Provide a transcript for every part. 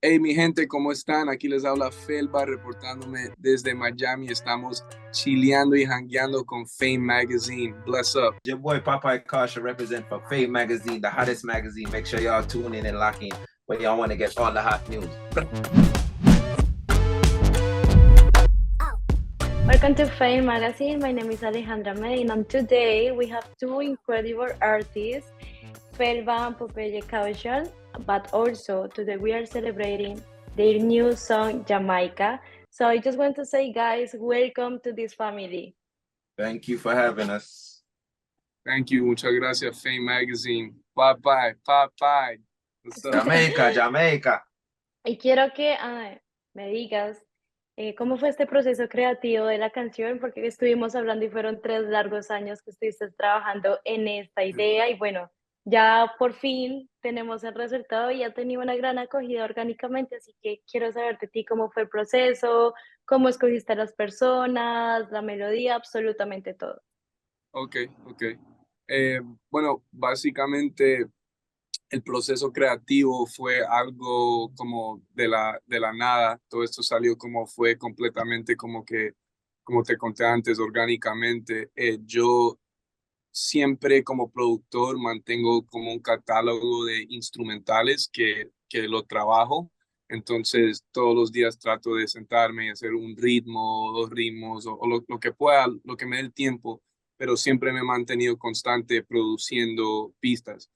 Hey, mi gente, ¿cómo están? Aquí les habla Felva reportándome desde Miami. Estamos chileando y hangueando con Fame Magazine. Bless up. Your boy Popeye Kasha represent for Fame Magazine, the hottest magazine. Make sure y'all tune in and lock in when y'all want to get all the hot news. Welcome to Fame Magazine. My name is Alejandra Medina, and today we have two incredible artists, Felva and Popeye Caution, but also today we are celebrating their new song, Jamaica. So I just want to say, guys, welcome to this family. Thank you for having us. Thank you. Muchas gracias, Fame Magazine. Popeye, Popeye. What's up? Jamaica, Jamaica. Y quiero que me digas cómo fue este proceso creativo de la canción, porque estuvimos hablando y fueron 3 largos años que estuviste trabajando en esta idea y bueno, ya por fin tenemos el resultado y ha tenido una gran acogida orgánicamente, así que quiero saber de ti cómo fue el proceso, cómo escogiste a las personas, la melodía, absolutamente todo. Ok, ok. Bueno, básicamente el proceso creativo fue algo como de la nada. Todo esto salió como fue completamente como que, como te conté antes, orgánicamente. Yo siempre como productor mantengo como un catálogo de instrumentales que lo trabajo. Entonces todos los días trato de sentarme y hacer un ritmo, dos ritmos o lo que pueda, lo que me dé el tiempo, pero siempre me he mantenido constante produciendo pistas.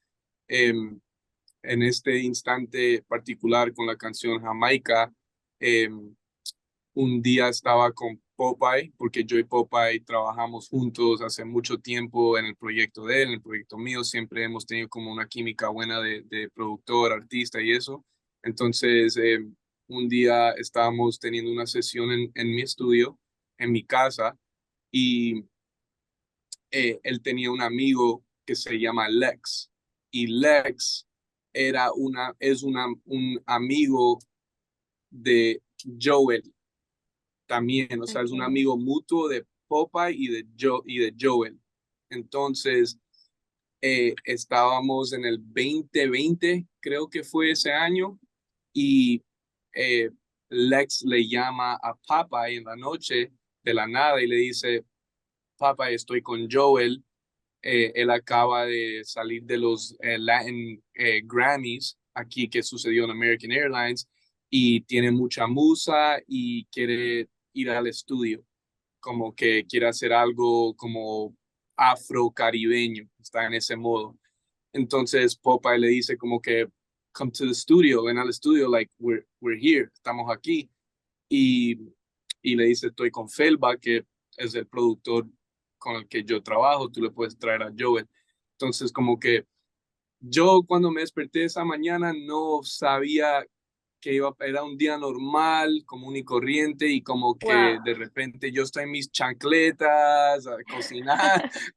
Em, en este instante particular con la canción Jamaica, un día estaba con Popeye, porque yo y Popeye trabajamos juntos hace mucho tiempo en el proyecto de él, en el proyecto mío, siempre hemos tenido como una química buena de productor, artista y eso. Entonces, un día estábamos teniendo una sesión en mi estudio, en mi casa, y él tenía un amigo que se llama Lex, y Lex un amigo de Jowell también, o sea, es un Okay. amigo mutuo de Popeye y de Jowell. Entonces, estábamos en el 2020, creo que fue ese año, y eh, Lex le llama a Popeye en la noche de la nada y le dice, Popeye, estoy con Jowell. Él acaba de salir de los Latin Grammys aquí que sucedió en American Airlines y tiene mucha musa y quiere ir al estudio, como que quiere hacer algo como afro-caribeño, está en ese modo. Entonces Popeye le dice como que, come to the studio, ven al estudio, like, we're here, estamos aquí. Y, y le dice, estoy con Felva, que es el productor con el que yo trabajo, tú le puedes traer a Jowell. Entonces, como que yo cuando me desperté esa mañana no sabía que era un día normal, común y corriente, y como que Wow. de repente yo estoy en mis chancletas,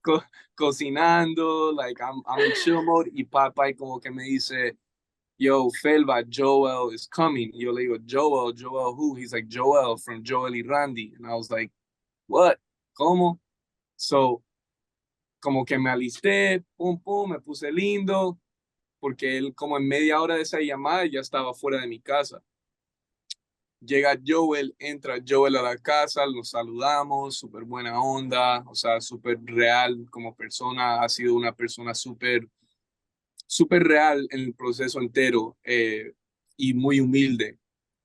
co cocinando, like I'm in chill mode, y papá y como que me dice, yo, Felva, Jowell is coming. Y yo le digo, Jowell who? He's like, Jowell from Jowell y Randy. And I was like, what? ¿Cómo? So, como que me alisté, pum, pum, me puse lindo, porque él como en media hora de esa llamada ya estaba fuera de mi casa. Llega Jowell, entra Jowell a la casa, nos saludamos, súper buena onda, o sea, súper real como persona, ha sido una persona súper real en el proceso entero y muy humilde.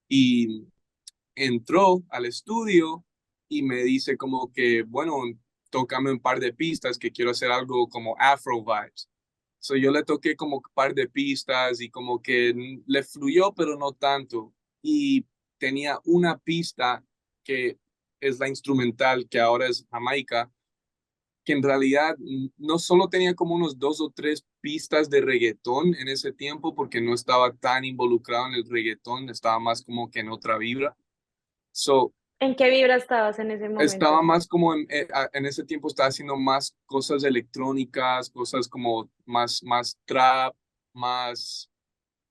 Y entró al estudio y me dice como que, bueno, tócame un par de pistas que quiero hacer algo como Afro vibes. So yo le toqué como un par de pistas y como que le fluyó, pero no tanto. Y tenía una pista que es la instrumental, que ahora es Jamaica, que en realidad no solo tenía como unos dos o tres pistas de reggaetón en ese tiempo, porque no estaba tan involucrado en el reggaetón, estaba más como que en otra vibra. So, ¿En qué vibra estabas en ese estaba momento? más como en ese tiempo estaba haciendo más cosas electrónicas, cosas como más trap, más,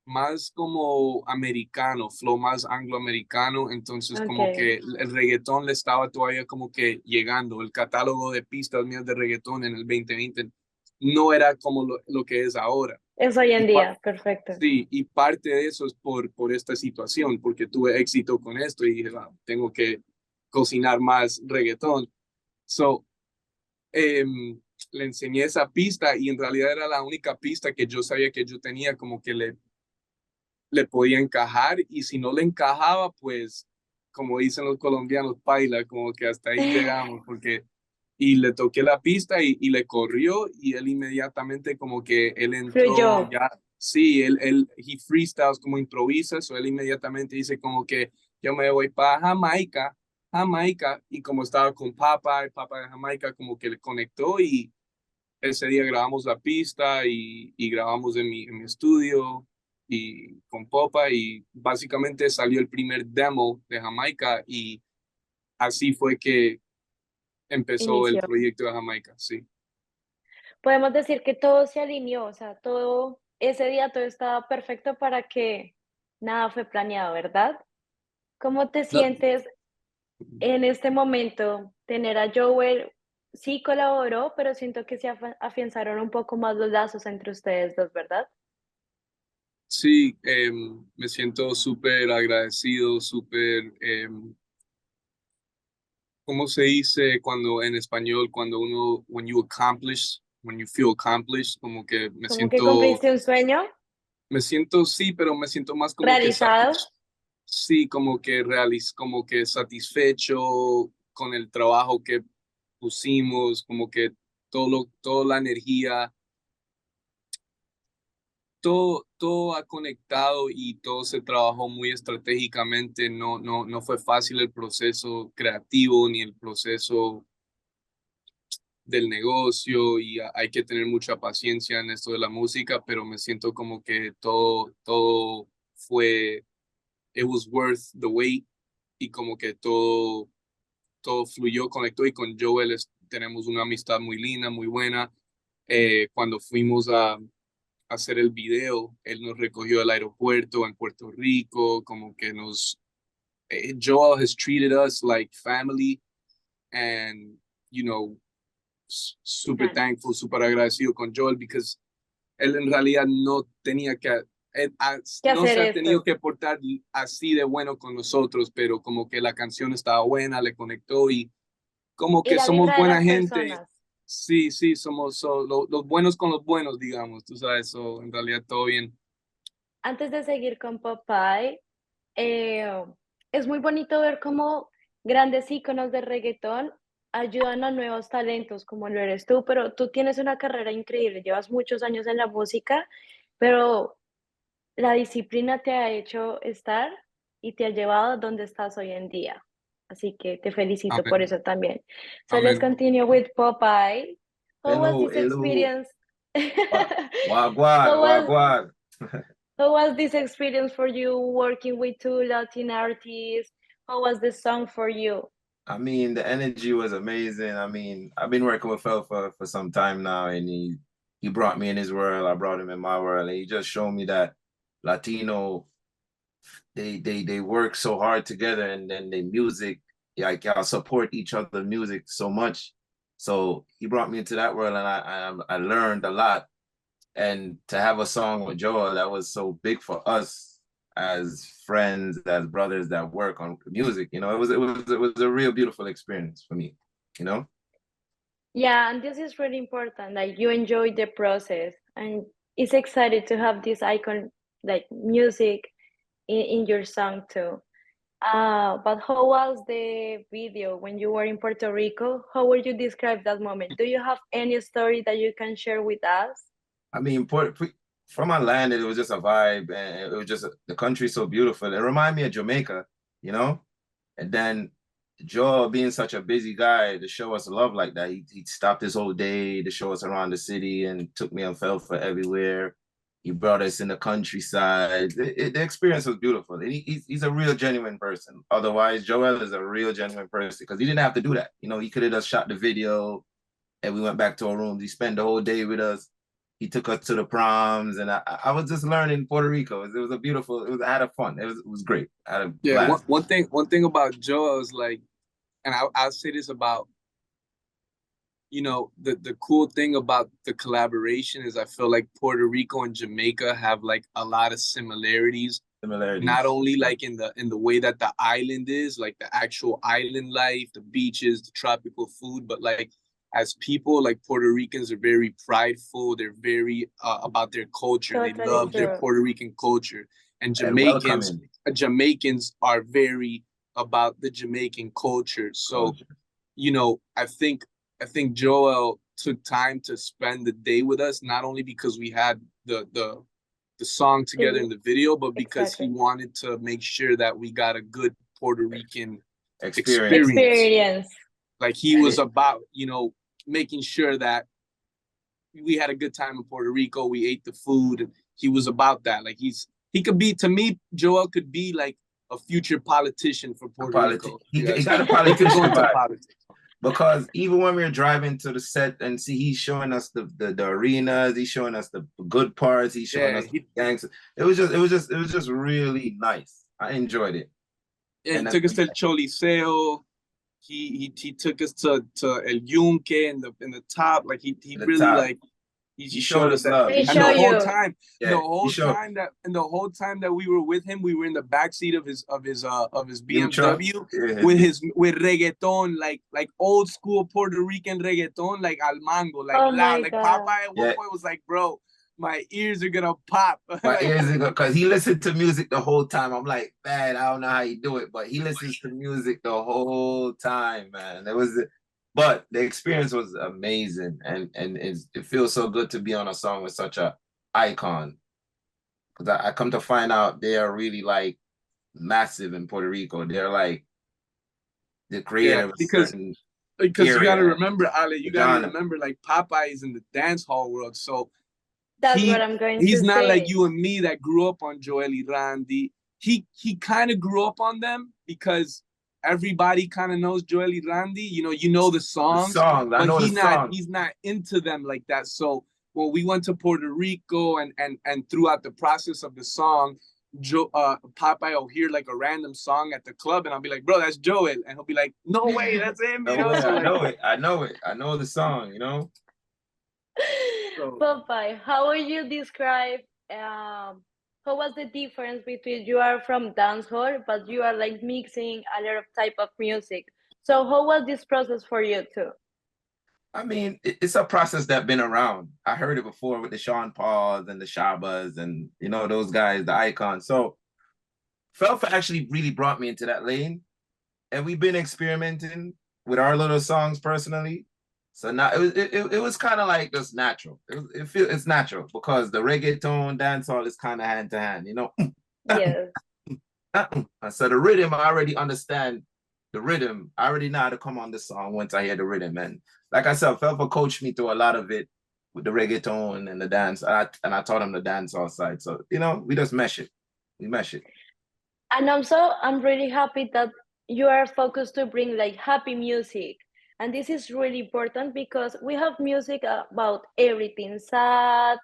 más como americano, flow más angloamericano. Entonces como Okay. que el reggaetón le estaba todavía como que llegando. El catálogo de pistas mías de reggaetón en el 2020 no era como lo que es ahora. Es hoy en Y pa- día, perfecto. sí, y parte de eso es por esta situación, porque tuve éxito con esto y dije, "Ah, tengo que cocinar más reggaetón". So, le enseñé esa pista y en realidad era la única pista que yo sabía que yo tenía como que le podía encajar y si no le encajaba, pues como dicen los colombianos, paila, como que hasta ahí llegamos, porque y le toqué la pista y le corrió y él inmediatamente como que él entró Fluyó. ya, sí, he freestyles como improvisa, so él inmediatamente dice como que yo me voy para Jamaica, Jamaica, y como estaba con Popeye, Popeye de Jamaica, como que le conectó y ese día grabamos la pista y grabamos en mi estudio y con Popa y básicamente salió el primer demo de Jamaica y así fue que empezó el Inició. proyecto de Jamaica, sí. Podemos decir que todo se alineó, o sea, todo, ese día todo estaba perfecto para que nada fue planeado, ¿verdad? ¿Cómo te No, sientes en este momento? Tener a Jowell sí colaboró, pero siento que se afianzaron un poco más los lazos entre ustedes dos, ¿verdad? sí, me siento súper agradecido, súper, ¿cómo se dice cuando en español, cuando uno, when you feel accomplished, como que Como que cumpliste un sueño sí, pero me siento más como que realizado. sí, como que satisfecho con el trabajo que pusimos, como que toda la energía, todo ha conectado y todo se trabajó muy estratégicamente. No fue fácil el proceso creativo ni el proceso del negocio y hay que tener mucha paciencia en esto de la música, pero me siento como que todo fue, it was worth the wait y como que todo fluyó, conectó y con Jowell tenemos una amistad muy linda, muy buena. Cuando fuimos a hacer el video, él nos recogió del aeropuerto en Puerto Rico, como que Joel has treated us like family and, you know, super Claro. thankful, super agradecido con Joel, because él en realidad no tenía que, ¿Qué no hacer se ha tenido esto? que portar así de bueno con nosotros, pero como que la canción estaba buena, le conectó y como Y que la somos vibra de buena las gente. personas. Sí, sí, somos los buenos con los buenos, digamos, tú sabes, en realidad todo bien. Antes de seguir con Popeye, eh, es muy bonito ver cómo grandes íconos de reggaetón ayudan a nuevos talentos, como lo eres tú, pero tú tienes una carrera increíble, llevas muchos años en la música, pero la disciplina te ha hecho estar y te ha llevado a donde estás hoy en día. Así que te felicito por Amén, eso también. So let's amén. continue with Popeye. How was Hello, this hello. experience? Wagwan, How was wagwan. How was this experience for you working with two Latin artists? How was the song for you? I mean, the energy was amazing. I mean, I've been working with Felva for some time now, and he brought me in his world. I brought him in my world, and he just showed me that Latino they work so hard together, and then the music, like y'all support each other music so much. So he brought me into that world, and I learned a lot. And to have a song with Joel that was so big for us as friends, as brothers that work on music, it was a real beautiful experience for me, you know. Yeah, and this is really important. Like you enjoy the process, and it's excited to have this icon like music in your song too. But how was the video when you were in Puerto Rico? How would you describe that moment? Do you have any story that you can share with us? I mean, from my land, it was just a vibe, and it was just the country's so beautiful. It reminded me of Jamaica, you know. And then Joel, being such a busy guy, to show us love like that, he stopped his whole day to show us around the city and took me and Felfa everywhere. He brought us in the countryside. The experience was beautiful. And he's a real genuine person. Otherwise, Joel is a real genuine person because he didn't have to do that. You know, he could have just shot the video and we went back to our rooms. He spent the whole day with us. He took us to the proms, and I was just learning Puerto Rico. It was a beautiful. I had a fun. It was great. I had a Yeah, blast. one thing about Joel is like, and I'll say this about, you know, the cool thing about the collaboration is I feel like Puerto Rico and Jamaica have like a lot of similarities. Not only like in the way that the island is, like the actual island life, the beaches, the tropical food, but like as people, like Puerto Ricans are very prideful. They're very about their culture. They Totally love their true. Puerto Rican culture. And And welcoming. Jamaicans are very about the Jamaican culture. So, you know, I think Jowell took time to spend the day with us, not only because we had the song together in the video, but because he wanted to make sure that we got a good Puerto Rican experience. Like he was about, you know, making sure that we had a good time in Puerto Rico. We ate the food. And he was about that. Like he could be, to me, Jowell could be like a future politician for Puerto Rico. He got a politician vibe. Because even when we were driving to the set and see, he's showing us the arenas, he's showing us the good parts, he's showing us the gangs. It was just really nice. I enjoyed it. Yeah, he took us to Choliseo. He took us to El Yunque in the top. Like he really top. Like he showed us that. And the whole time that we were with him, we were in the backseat of his BMW with reggaeton, like old school Puerto Rican reggaeton, like al mango, like like Popeye at one point was like, bro, my ears are gonna pop. My ears are gonna, because he listened to music the whole time. I'm like, man, I don't know how you do it, but he listens to music the whole time, man. But the experience was amazing, and it feels so good to be on a song with such a icon. Because I come to find out they are really like massive in Puerto Rico. They're like the creator because you gotta remember, Ale, you gotta remember, like Popeye is in the dance hall world, so that's what I'm going to say. He's not like you and me that grew up on Jowell y Randy. He kind of grew up on them because everybody kind of knows Jowell y Randy. You know the songs, but he's not into them like that. So when we went to Puerto Rico and throughout the process of the song, Popeye will hear like a random song at the club, and I'll be like, bro, that's Jowell, and he'll be like, no way, that's him. You know? So I know it. I know the song. You know. Popeye, how would you describe how was the difference between you are from dancehall but you are like mixing a lot of type of music? So how was this process for you too? I mean, it's a process that's been around. I heard it before with the Sean Pauls and the Shabas and those guys, the icons. So Felva actually really brought me into that lane, and we've been experimenting with our little songs personally. So now it was kind of like just natural. It's natural because the reggaeton dancehall is kind of hand to hand, Yes. So the rhythm, I already understand the rhythm. I already know how to come on the song once I hear the rhythm. And like I said, Felva coached me through a lot of it with the reggaeton and the dance. And I taught him the dancehall side. So we just mesh it. We mesh it. And also, I'm really happy that you are focused to bring like happy music. And this is really important because we have music about everything, sad,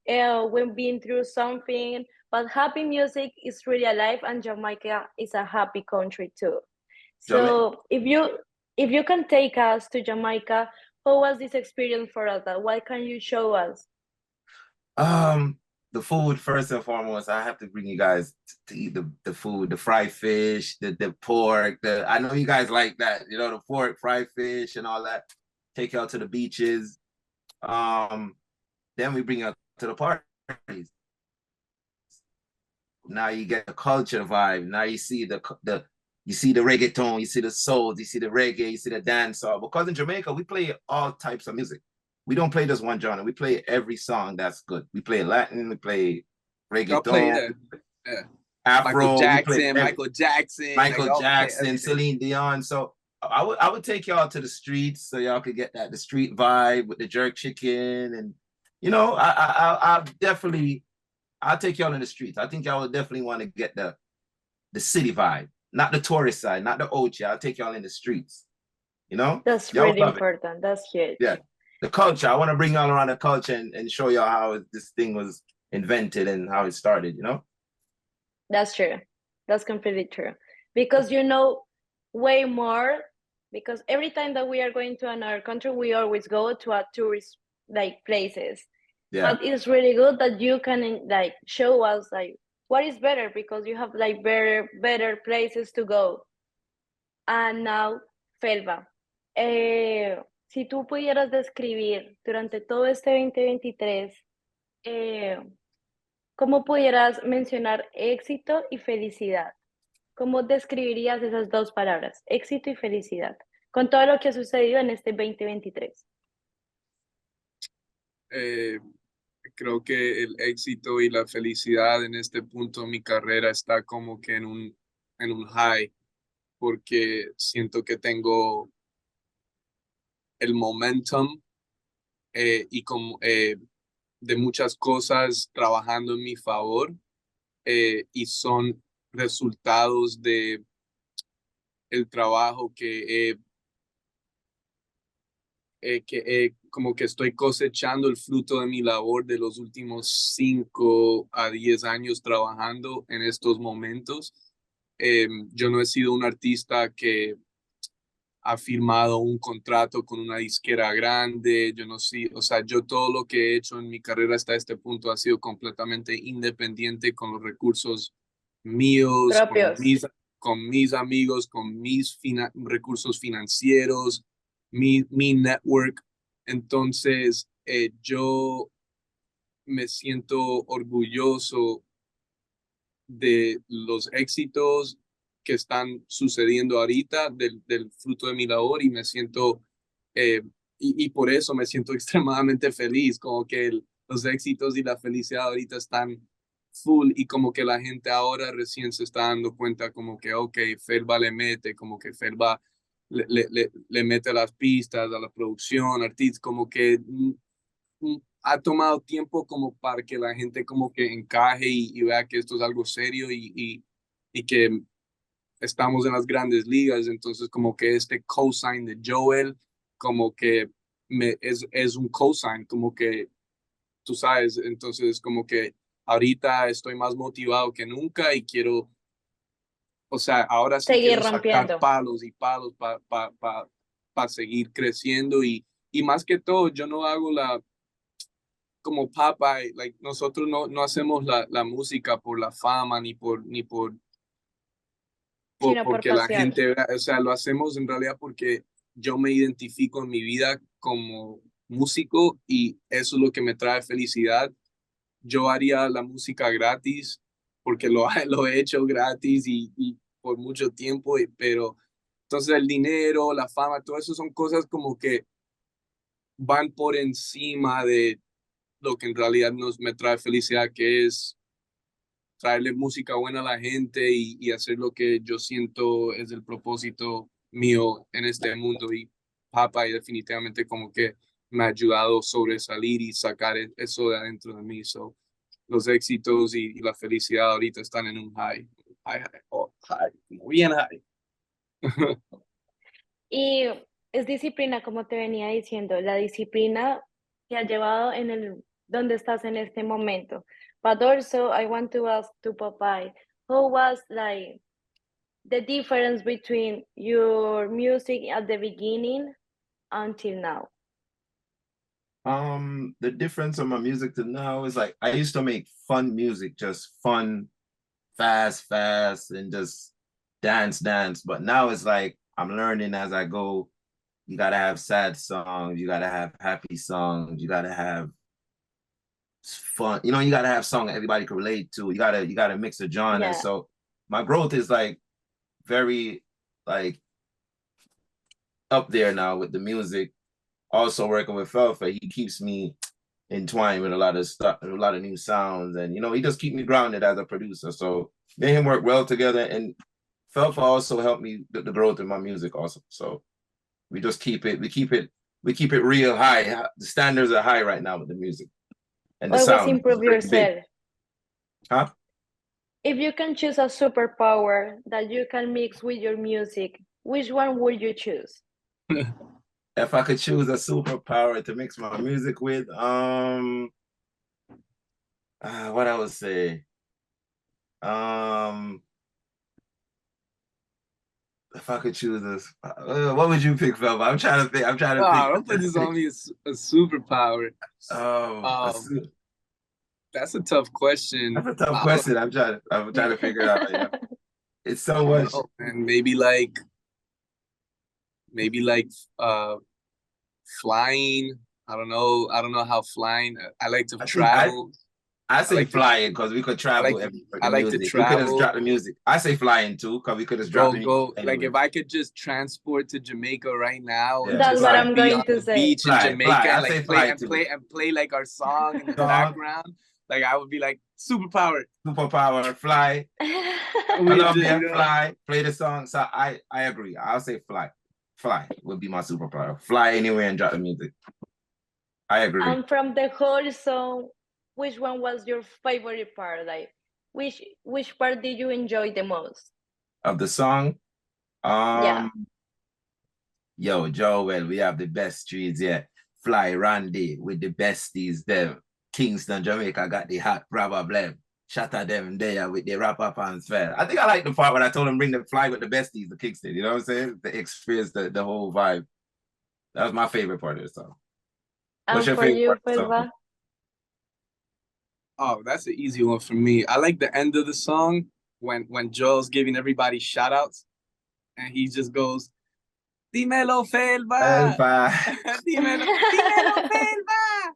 when being through something, but happy music is really alive, and Jamaica is a happy country too. So if you can take us to Jamaica, how was this experience for us? What can you show us? The food, first and foremost, I have to bring you guys to eat the food, the fried fish, the pork. I know you guys like that, the pork, fried fish, and all that. Take you out to the beaches. Then we bring you out to the parties. Now you get the culture vibe. Now you see the reggaeton, you see the soul, you see the reggae, you see the dancehall. Because in Jamaica, we play all types of music. We don't play just one genre. We play every song that's good. We play Latin, we play reggaeton, Afro, Michael Jackson, Celine Dion. So I would take y'all to the streets so y'all could get the street vibe with the jerk chicken, and I'll take y'all in the streets. I think y'all will definitely want to get the city vibe, not the tourist side, not the Ochi. I'll take y'all in the streets. That's really important. That's huge. Yeah. The culture. I want to bring y'all around the culture and show y'all how this thing was invented and how it started, That's true. That's completely true. Because way more because every time that we are going to another country, we always go to a tourist like places. Yeah. But it's really good that you can like show us like what is better, because you have like better places to go. And now, Felva, si tú pudieras describir durante todo este 2023, ¿cómo pudieras mencionar éxito y felicidad? ¿Cómo describirías esas dos palabras, éxito y felicidad, con todo lo que ha sucedido en este 2023? Creo que el éxito y la felicidad en este punto de mi carrera está como que en un high, porque siento que tengo el momentum y como de muchas cosas trabajando en mi favor, y son resultados de el trabajo como que estoy cosechando el fruto de mi labor de los últimos 5 a 10 años trabajando en estos momentos. Yo no he sido un artista que ha firmado un contrato con una disquera grande. Yo no sé, o sea, yo todo lo que he hecho en mi carrera hasta este punto ha sido completamente independiente, con los recursos míos, Propios. con mis amigos, con mis recursos financieros, mi network. Entonces, yo me siento orgulloso de los éxitos que están sucediendo ahorita, del fruto de mi labor, y me siento, eh, y por eso me siento extremadamente feliz, como que los éxitos y la felicidad ahorita están full, y como que la gente ahora recién se está dando cuenta como que, ok, Felva le mete, como que Felva le mete las pistas a la producción, artistas, como que ha tomado tiempo como para que la gente como que encaje y vea que esto es algo serio, y que estamos en las grandes ligas. Entonces como que este cosign de Jowell como que es un cosign, como que tú sabes. Entonces como que ahorita estoy más motivado que nunca y quiero, o sea, ahora sí Seguir quiero sacar rompiendo. palos y palos para seguir creciendo, y más que todo yo no hago como Popeye, like, nosotros no hacemos la música por la fama ni Sino por porque la pasión. gente vea. O sea, lo hacemos en realidad porque yo me identifico en mi vida como músico, y eso es lo que me trae felicidad. Yo haría la música gratis porque lo he hecho gratis y por mucho tiempo, pero entonces el dinero, la fama, todo eso son cosas como que van por encima de lo que en realidad me trae felicidad, que es traerle música buena a la gente y hacer lo que yo siento es el propósito mío en este mundo. Y Popeye definitivamente como que me ha ayudado a sobresalir y sacar eso de adentro de mí. So, los éxitos y la felicidad ahorita están en un high, como bien high. Y es disciplina, como te venía diciendo, la disciplina que ha llevado en el donde estás en este momento. But also, I want to ask to Popeye, how was like the difference between your music at the beginning until now? The difference of my music to now is like I used to make fun music, just fun, fast, and just dance. But now it's like I'm learning as I go. You gotta have sad songs, you gotta have happy songs, you gotta have fun. You know, you gotta have songs that everybody can relate to. You gotta mix a genre. And Yeah. so my growth is like very like up there now with the music. Also working with Felfa, he keeps me entwined with a lot of stuff, a lot of new sounds, and you know, he just keep me grounded as a producer. So me and him work well together, and Felfa also helped me with the growth in my music also. So we just we keep it real high. The standards are high right now with the music and the Always sound is improve very big. yourself. Huh? If you can choose a superpower that you can mix with your music, which one would you choose? If I could choose a superpower to mix my music with, what I would say, If I could choose this, what would you pick, Felva? I'm trying to think. I'm trying to Oh, think. don't put this on me as a superpower. That's That's a tough question. a tough question. I'm trying to figure it out right now. It's so much. And maybe like flying. I don't know how flying. I like to travel. I say flying because we could travel. I like to travel. We could just drop the music. I say flying too because we could just drop the music. Like if I could just transport to Jamaica right now, Yeah. That's what I'm going to say. Beach in Jamaica, and like play like our song in the background. Like I would be like superpower, fly. Colombia, fly, play the song. So I agree. I'll say fly. Fly would be my superpower. Fly anywhere and drop the music. I agree. And from the whole song, which one was your favorite part? Like, which part did you enjoy the most? Of the song? Yeah. Yo, Jowell, we have the best streets yet. Fly Randy with the besties them. Kingston, Jamaica got the hot problem. Shatter them there with the rapper pants fair. I think I like the part when I told him bring the fly with the besties to Kingston. You know what I'm saying? The experience, the whole vibe. That was my favorite part of the song. What's your favorite part of the song? Oh, that's an easy one for me. I like the end of the song when Joel's giving everybody shout outs and he just goes, Dímelo, Felva. Dímelo, Felva.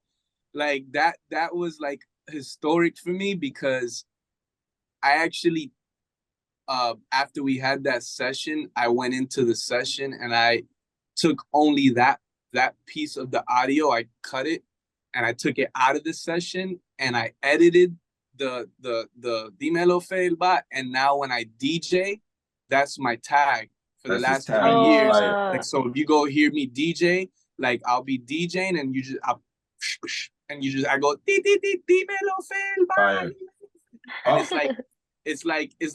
Like that was like historic for me because I actually after we had that session, I went into the session and I took only that piece of the audio, I cut it and I took it out of the session and I edited the Dímelo Felva, and now when I DJ, that's my tag for the last 3 years. Like so if you go hear me DJ, like I'll be DJing and I go Dímelo Felva. And it's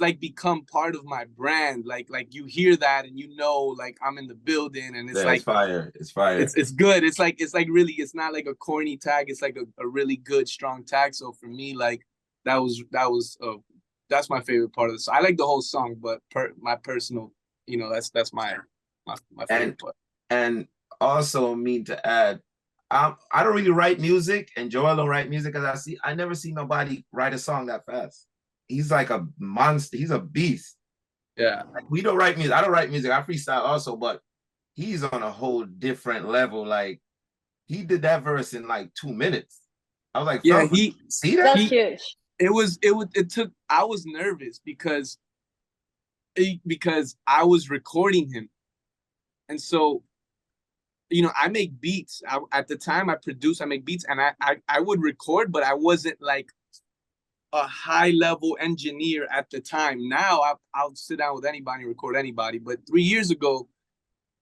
like become part of my brand. Like you hear that and you know like I'm in the building and it's like fire. It's fire. It's good. It's like really, it's not like a corny tag. It's like a really good strong tag. So for me, like that's my favorite part of the song. I like the whole song, but my personal, that's my favorite part. And also mean to add, I don't really write music, and Jowell don't write music as I never see nobody write a song that fast. He's like a monster. He's a beast. Yeah. Like, we don't write music. I don't write music. I freestyle also, but he's on a whole different level. Like he did that verse in like 2 minutes. I was like, yeah, see that? That's huge. It took. I was nervous because I was recording him, and so I make beats. At the time I make beats, and I would record, but I wasn't like a high level engineer at the time. Now I'll sit down with anybody and record anybody. But 3 years ago,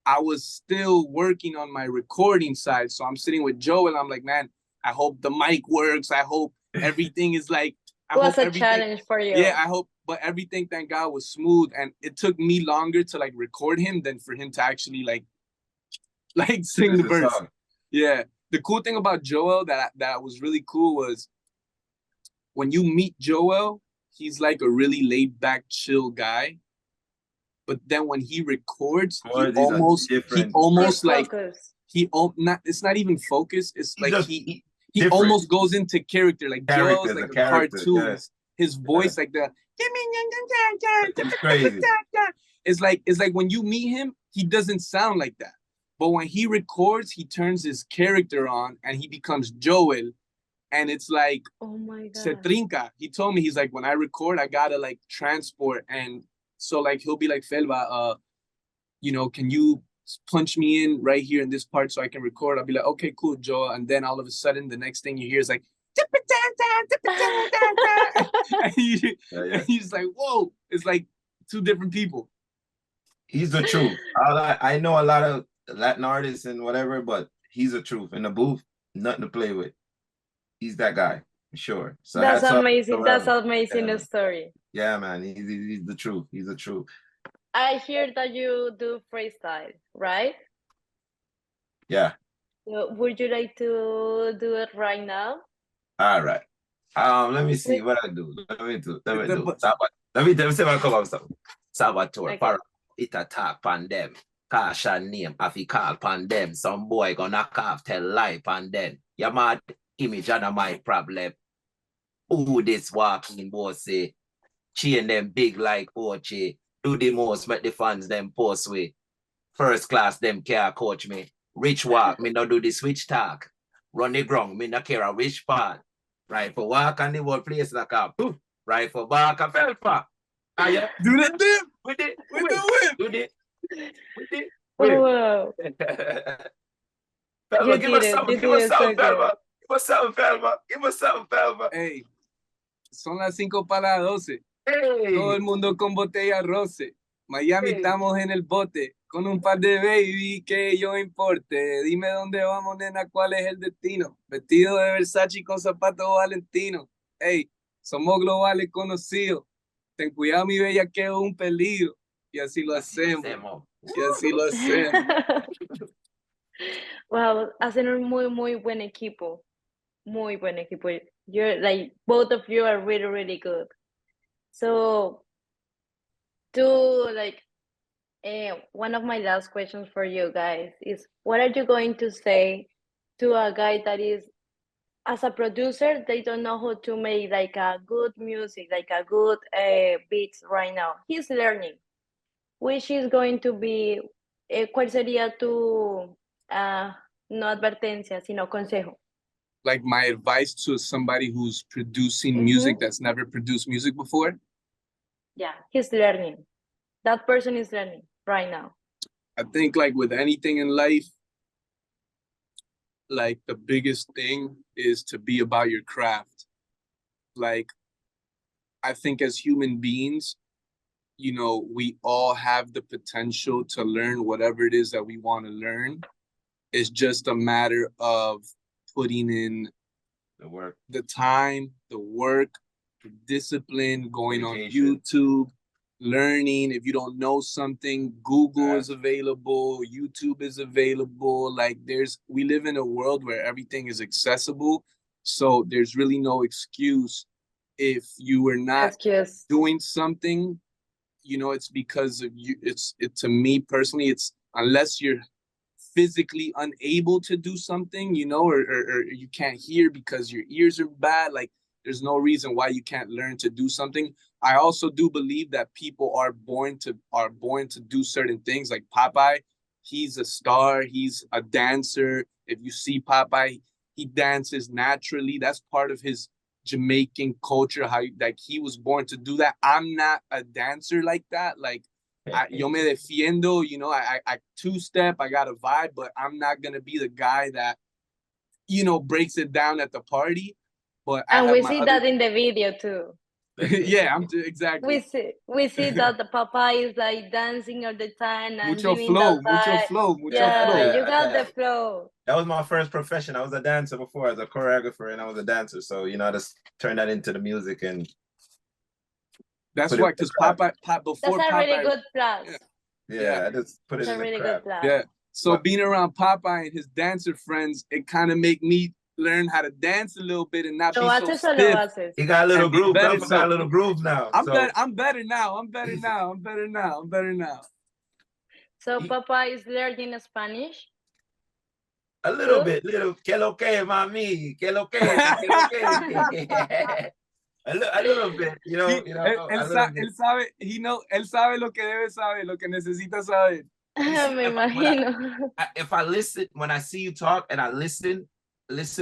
I was still working on my recording side. So I'm sitting with Joe and I'm like, man, I hope the mic works. I hope everything is like. It was a challenge for you. Yeah, I hope. But everything, thank God, was smooth. And it took me longer to like record him than for him to actually like sing the verse. Song. Yeah. The cool thing about Jowell that was really cool was when you meet Jowell, he's like a really laid back, chill guy. But then when he records, it's not even focused. It's like he almost goes into character. Like Jowell's like a cartoon. Yeah. His voice like the it's crazy. It's like when you meet him, he doesn't sound like that. But when he records, he turns his character on and he becomes Jowell. And it's like, oh my God, se trinca. He told me, he's like, when I record, I gotta like transport. And so like, he'll be like, Felva, can you punch me in right here in this part so I can record? I'll be like, okay, cool, Joe. And then all of a sudden, the next thing you hear is like, and he's like, whoa, it's like 2 different people. He's the truth. I know a lot of Latin artists and whatever, but he's the truth. In the booth, nothing to play with. He's that guy, for sure. So that's amazing. That's amazing story. Yeah, man. He's the truth. He's the truth. I hear that you do freestyle, right? Yeah. So would you like to do it right now? All right. Let me see what I do. Let me see if I come up with something. Salvatore. Okay. it attack pan them. Caution name, if he call pan them, some boy gonna knock off, tell lie pan them. Your mad image and my problem. Who this walking boss say? Chain them big like Ochi. Do the most, make the fans them post way. First class them care coach me. Rich walk, me not do the switch talk. Run the ground, me not care a which part. Right for walk and the whole place like a poof. Right for back a Felva. Yeah. Do that dip With it. with the whip. With it. With it. Wow. Felva, You give did us it. something. You Give did us it so something, good. Felva. Give us something, Felva. Give us something, Felva. Hey, son las 5 para las 12. Hey. Todo el mundo con botella roce. Miami Hey. estamos en el bote. Con un par de baby que yo importe. Dime dónde vamos, nena, cuál es el destino. Vestido de Versace con zapatos Valentino. Hey, somos globales conocidos. Ten cuidado, mi bella, que es un peligro. Y así lo hacemos. Y así lo hacemos. Wow, hacen un muy buen equipo. Muy buen equipo. You're like, both of you are really good. So, one of my last questions for you guys is, what are you going to say to a guy that is, as a producer, they don't know how to make like a good music, like a good beats right now? He's learning. Which is going to be, ¿cuál sería tu, no advertencia, sino consejo? Like my advice to somebody who's producing music that's never produced music before? Yeah, he's learning. That person is learning right now. I think like with anything in life, like the biggest thing is to be about your craft. Like, I think as human beings, you know, we all have the potential to learn whatever it is that we want to learn. It's just a matter of putting in The work. the time, the work, the discipline, going on Dedication. YouTube, learning. If you don't know something, Google is available, YouTube is available. Like we live in a world where everything is accessible. So there's really no excuse if you were not doing something, you know, it's because of you. To me personally, it's unless you're physically unable to do something, you know, or you can't hear because your ears are bad, like there's no reason why you can't learn to do something. I also do believe that people are born to do certain things. Like Popeye, he's a star, he's a dancer. If you see Popeye, he dances naturally. That's part of his Jamaican culture, how like he was born to do that. I'm not a dancer like that. Like yo me defiendo, you know, I two-step, I got a vibe, but I'm not gonna be the guy that, you know, breaks it down at the party. But and we see that in the video too. Yeah, exactly. We see that the Popeye is like dancing all the time and mucho flow. Yeah, you got the flow. That was my first profession. I was a dancer before, as a choreographer, and I was a dancer. So, you know, I just turned that into the music, and that's why, because Popeye, before that's a Popeye, really good plus. Yeah, I just put it in really the crap. good plus. Yeah. So being around Popeye and his dancer friends, it kind of make me learn how to dance a little bit and not be so stiff. He got a little groove. Felva got a little groove now. I'm better now. So Popeye is learning Spanish? A little bit. Que lo que, mami? Que lo que? Que lo que? A little bit, you know. Él sabe lo que debe saber, lo que necesita saber. Me imagino. If I listen, when I see you talk and I listen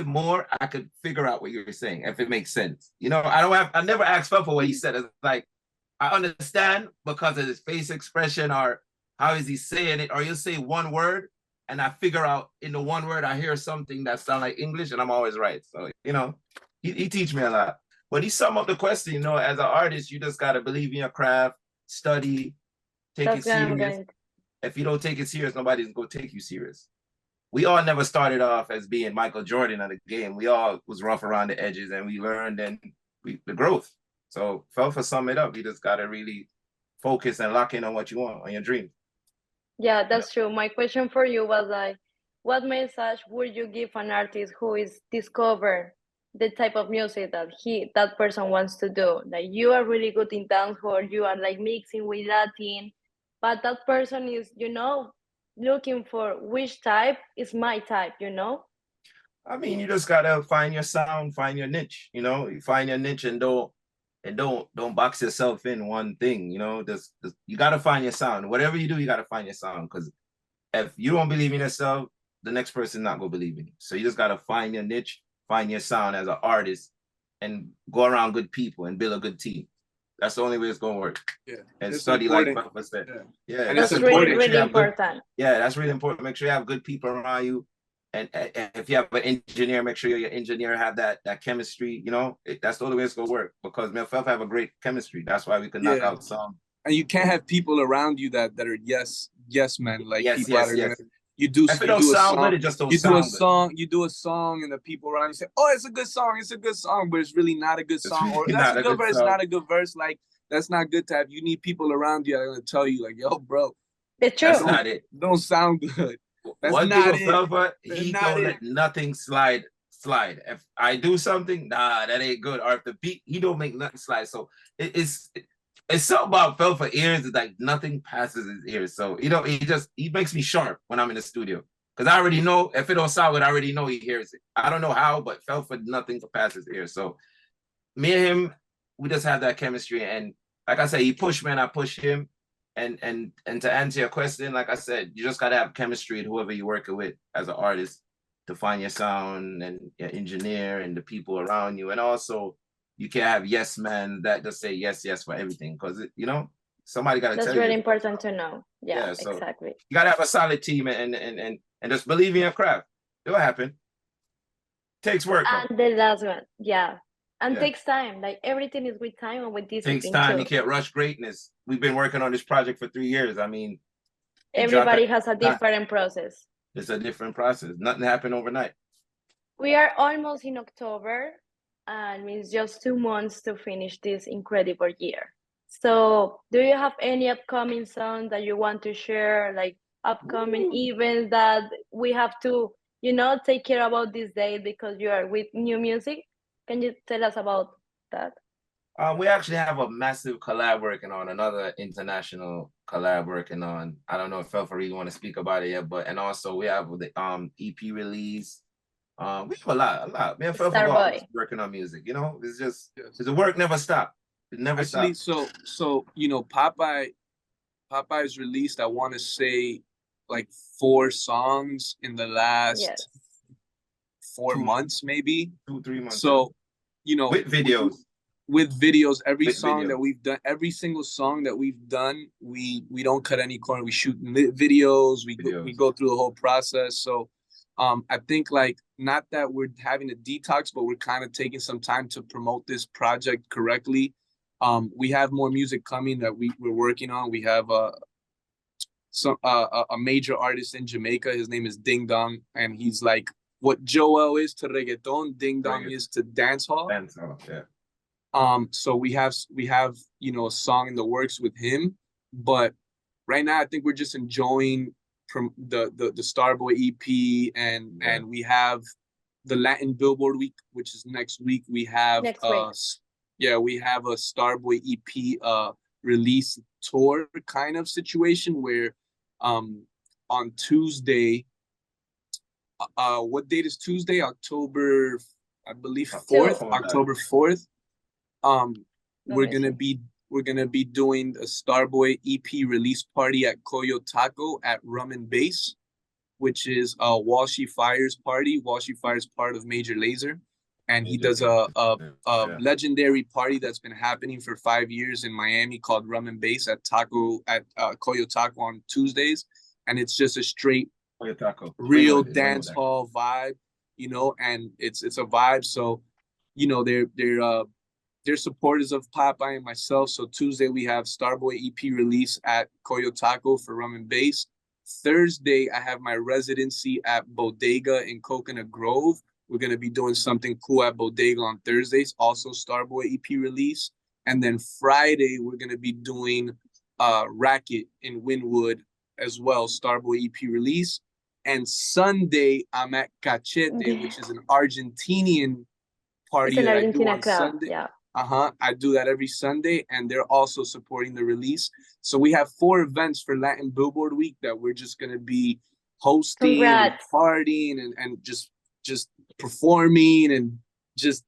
more, I could figure out what you're saying, if it makes sense. You know, I never asked Felva what he said. It's like, I understand because of his face expression or how is he saying it, or he'll say one word and I figure out in the one word, I hear something that sounds like English and I'm always right. So, you know, he teach me a lot. But he sum up the question, you know, as an artist, you just got to believe in your craft, study, take it serious. If you don't take it serious, nobody's going to take you serious. We all never started off as being Michael Jordan of the game. We all was rough around the edges and we learned and the growth. So Felva sum it up. You just got to really focus and lock in on what you want, on your dream. Yeah, that's true. My question for you was like, what message would you give an artist who is discover the type of music that person wants to do? Like, you are really good in dancehall, you are like mixing with Latin. but that person is, looking for which type is my type, I mean, you just gotta find your sound, find your niche. You find your niche and don't box yourself in one thing. Just you gotta find your sound. Whatever you do, you gotta find your sound. Because if you don't believe in yourself, the next person not gonna believe in you. So you just gotta find your niche, find your sound as an artist, and go around good people and build a good team. That's the only way it's gonna work. Yeah, and it's study important. like Papa said. Yeah, And that's it's really, important. really important. That's really important. Make sure you have good people around you. And if you have an engineer, make sure your engineer have that chemistry. That's the only way it's gonna work. Because me and Felva have a great chemistry. That's why we can knock out some. And you can't have people around you that are yes men, like people that are gonna. You do a song, it just don't you do a song, you do a song, and the people around you say, "Oh, it's a good song, but it's really not a good song, or that's a good verse, not a good verse." Like that's not good to have. You need people around you that are gonna tell you, like, "Yo, bro, it's true. That's not it. Don't sound good." That's One not thing with Felva, he don't let nothing slide. If I do something, nah, that ain't good. Or if the beat, he don't make nothing slide. So it's something about Felva ears. It's like nothing passes his ears. So he makes me sharp when I'm in the studio. Because I already know if it don't sound good, I already know he hears it. I don't know how, but Felva, nothing passes his ears. So me and him, we just have that chemistry. And like I said, he pushed me and I push him. And to answer your question, like I said, you just gotta have chemistry with whoever you're working with as an artist to find your sound and your engineer and the people around you. And also you can't have yes man that just say yes for everything, because somebody gotta tell you. That's really important to know. Yeah, so exactly. You gotta have a solid team and just believe in your craft. It'll happen. Takes work. And the last one, and takes time. Like everything is with time and with discipline. Takes time. Too. You can't rush greatness. We've been working on this project for 3 years. I mean, everybody has a different process. It's a different process. Nothing happened overnight. We are almost in October, and it's just 2 months to finish this incredible year. So, do you have any upcoming songs that you want to share, like upcoming events that we have to, take care about this day because you are with new music? Can you tell us about that? We actually have a massive collab working on, another international collab working on. I don't know if Felva really want to speak about it yet, and also we have the EP release. We have a lot. Me and Felva working on music. It's just the work never stopped. It never stopped. So Popeye's released, I want to say, like 4 songs in the last 4 months, maybe 2-3 months. So with videos, every song that we've done, every single song that we've done, we don't cut any corner. We shoot videos. We go through the whole process. So I think, like, not that we're having a detox, but we're kind of taking some time to promote this project correctly. We have more music coming that we're working on. We have a major artist in Jamaica. His name is Ding Dong, and he's like what Jowell is to reggaeton, Ding Dong is to dancehall. Yeah. So we have a song in the works with him, but right now I think we're just enjoying from the Starboy EP, and we have the Latin Billboard Week, which is next week. We have we have a Starboy EP release tour kind of situation where on Tuesday, what date is Tuesday? October, I believe 4th, October 4th. We're gonna be doing a Starboy EP release party at Koyo Taco at Rum and Bass, which is Walshy Fire's party. Walshy Fire's part of Major Lazer, and he does a legendary party that's been happening for 5 years in Miami called Rum and Bass at Koyo Taco on Tuesdays, and it's just a straight real dance hall vibe, and it's a vibe. So, they're supporters of Popeye and myself. So Tuesday we have Starboy EP release at Koyo Taco for Rum and Bass. Thursday I have my residency at Bodega in Coconut Grove. We're gonna be doing something cool at Bodega on Thursdays, also Starboy EP release. And then Friday we're gonna be doing Racket in Wynwood as well, Starboy EP release. And Sunday I'm at Cachete, which is an Argentinian party that I do on Sunday. I do that every Sunday, and they're also supporting the release. So we have 4 events for Latin Billboard Week that we're just gonna be hosting and partying and just performing and just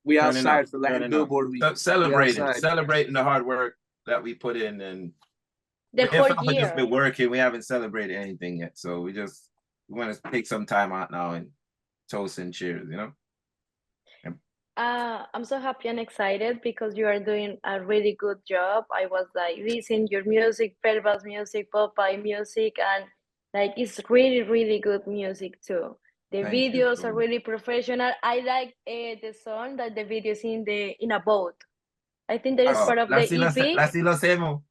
we outside for Latin Billboard Week. Celebrating the hard work that we put in, and the whole year. Just been working. We haven't celebrated anything yet, so we want to take some time out now and toast and cheers, you know. I'm so happy and excited because you are doing a really good job. I was like listening your music, Felva's music, Popeye music, and like it's really, really good music too. The videos are really professional. I like the song that the video is in a boat. I think that is part of the EP. Así lo hacemos.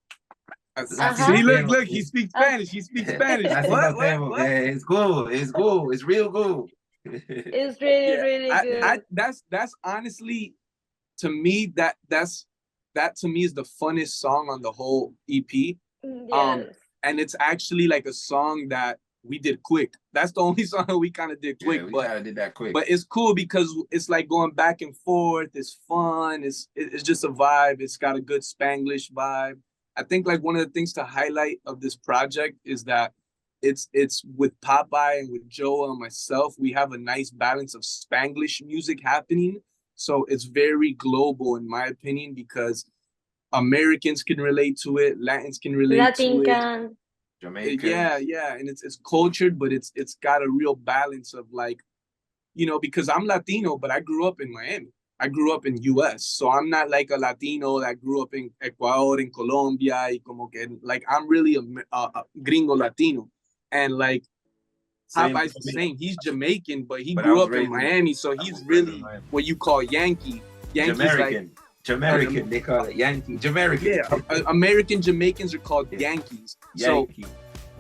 See, look, he speaks Spanish. He speaks Spanish. What? Yeah, it's good. It's good. It's real good. It's really good. That's honestly, to me, that to me is the funnest song on the whole EP. Yes. And it's actually like a song that we did quick. That's the only song that we kind of did quick. We kind of did that quick. But it's cool because it's like going back and forth. It's fun. It's just a vibe. It's got a good Spanglish vibe. I think like one of the things to highlight of this project is that it's with Popeye and with Jowell and myself, we have a nice balance of Spanglish music happening. So it's very global in my opinion because Americans can relate to it, Latins can relate to it. Jamaica. Yeah, and it's cultured, but it's got a real balance of like, you know, because I'm Latino, but I grew up in Miami. I grew up in US, so I'm not like a Latino that grew up in Ecuador, in Colombia, y como que, like I'm really a gringo Latino, and like Popeye's the same. He's Jamaican, but he grew up in Miami, so he's really what you call Yankee. Jamaican, they call it Yankee. Jamaican. Yeah, American Jamaicans are called Yankees. Yankee. So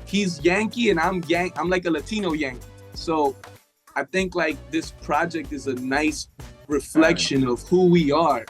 he's Yankee, and I'm like a Latino Yankee. So I think like this project is a nice reflection of who we are